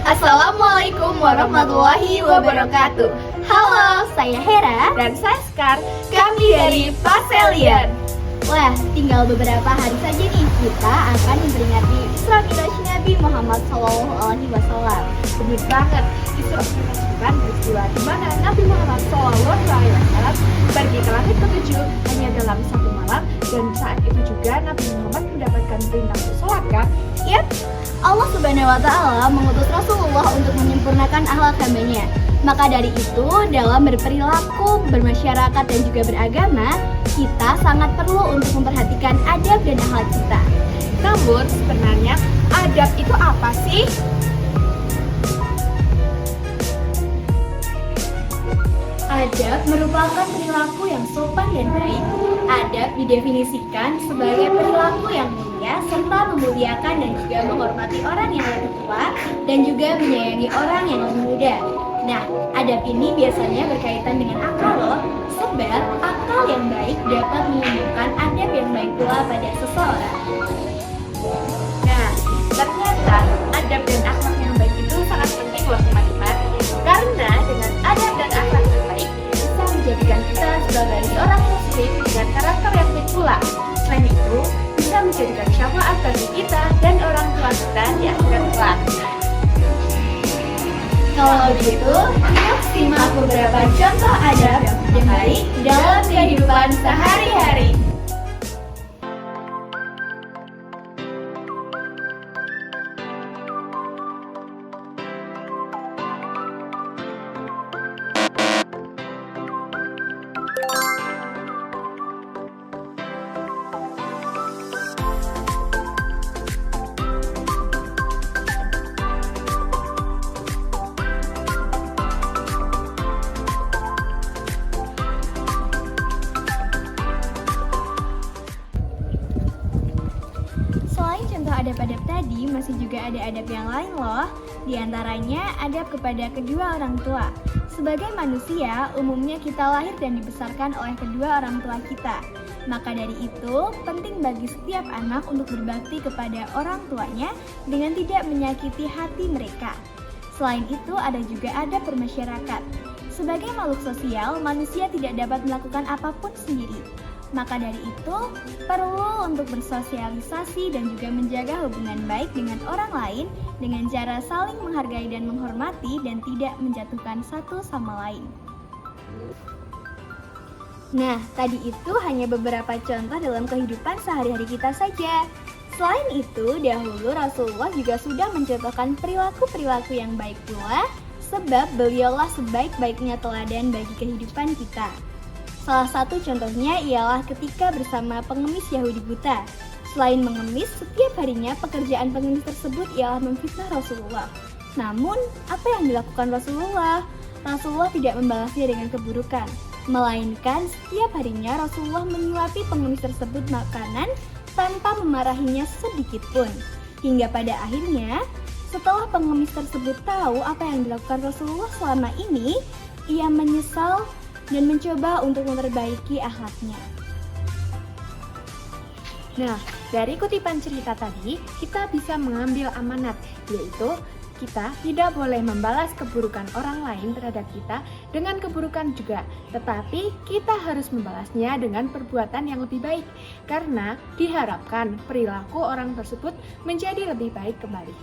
Assalamualaikum warahmatullahi wabarakatuh. Halo, saya Hera Dan saya Skar. kami dari Paselian. Wah, tinggal beberapa hari saja nih kita akan memperingati Isra Mi'raj Nabi Muhammad SAW. Benar banget, Isra menunjukkan peristiwa di mana Nabi Muhammad SAW pergi ke langit ketujuh hanya dalam satu malam, dan saat itu juga Nabi Muhammad mendapatkan perintah untuk sholat kan? Yap, Allah Subhanahu wa Ta'ala mengutus Rasulullah untuk menyempurnakan akhlak hambanya. Maka dari itu, dalam berperilaku, bermasyarakat, dan juga beragama, kita sangat perlu untuk memperhatikan adab dan akhlak kita. Namun sebenarnya adab itu apa sih? Adab merupakan perilaku yang sopan dan baik. Adab didefinisikan sebagai perilaku yang mulia serta memuliakan dan juga menghormati orang yang lebih tua dan juga menyayangi orang yang lebih muda. Nah, adab ini biasanya berkaitan dengan akal loh, sebab akal yang baik dapat menunjukkan adab yang baik pula pada seseorang. Nah, ternyata adab dan akhlak yang baik itu sangat penting loh teman-teman. Karena dengan adab dan akhlak yang baik bisa menjadikan kita sebagai orang muslim dengan karakter yang baik pula. Selain itu, bisa menjadikan syafaat bagi kita dan orang tua kita di akhirat kelak. Kalau begitu, yuk simak beberapa contoh adab yang baik dalam kehidupan sehari-hari. Selain contoh adab-adab tadi, masih juga ada adab yang lain loh. Di antaranya adab kepada kedua orang tua. Sebagai manusia, umumnya kita lahir dan dibesarkan oleh kedua orang tua kita. Maka dari itu, penting bagi setiap anak untuk berbakti kepada orang tuanya dengan tidak menyakiti hati mereka. Selain itu, ada juga adab bermasyarakat. Sebagai makhluk sosial, manusia tidak dapat melakukan apapun sendiri. Maka dari itu, perlu untuk bersosialisasi dan juga menjaga hubungan baik dengan orang lain dengan cara saling menghargai dan menghormati dan tidak menjatuhkan satu sama lain. Nah, tadi itu hanya beberapa contoh dalam kehidupan sehari-hari kita saja. Selain itu, dahulu Rasulullah juga sudah mencontohkan perilaku-perilaku yang baik pula, sebab beliaulah sebaik-baiknya teladan bagi kehidupan kita. Salah satu contohnya ialah ketika bersama pengemis Yahudi buta. Selain mengemis, setiap harinya pekerjaan pengemis tersebut ialah memfitnah Rasulullah. Namun, apa yang dilakukan Rasulullah? Rasulullah tidak membalasnya dengan keburukan, melainkan setiap harinya Rasulullah menyuapi pengemis tersebut makanan tanpa memarahinya sedikit pun. Hingga pada akhirnya, setelah pengemis tersebut tahu apa yang dilakukan Rasulullah selama ini, ia menyesal dan mencoba untuk memperbaiki akhlaknya. Nah, dari kutipan cerita tadi, kita bisa mengambil amanat, yaitu kita tidak boleh membalas keburukan orang lain terhadap kita dengan keburukan juga, tetapi kita harus membalasnya dengan perbuatan yang lebih baik, karena diharapkan perilaku orang tersebut menjadi lebih baik kembali.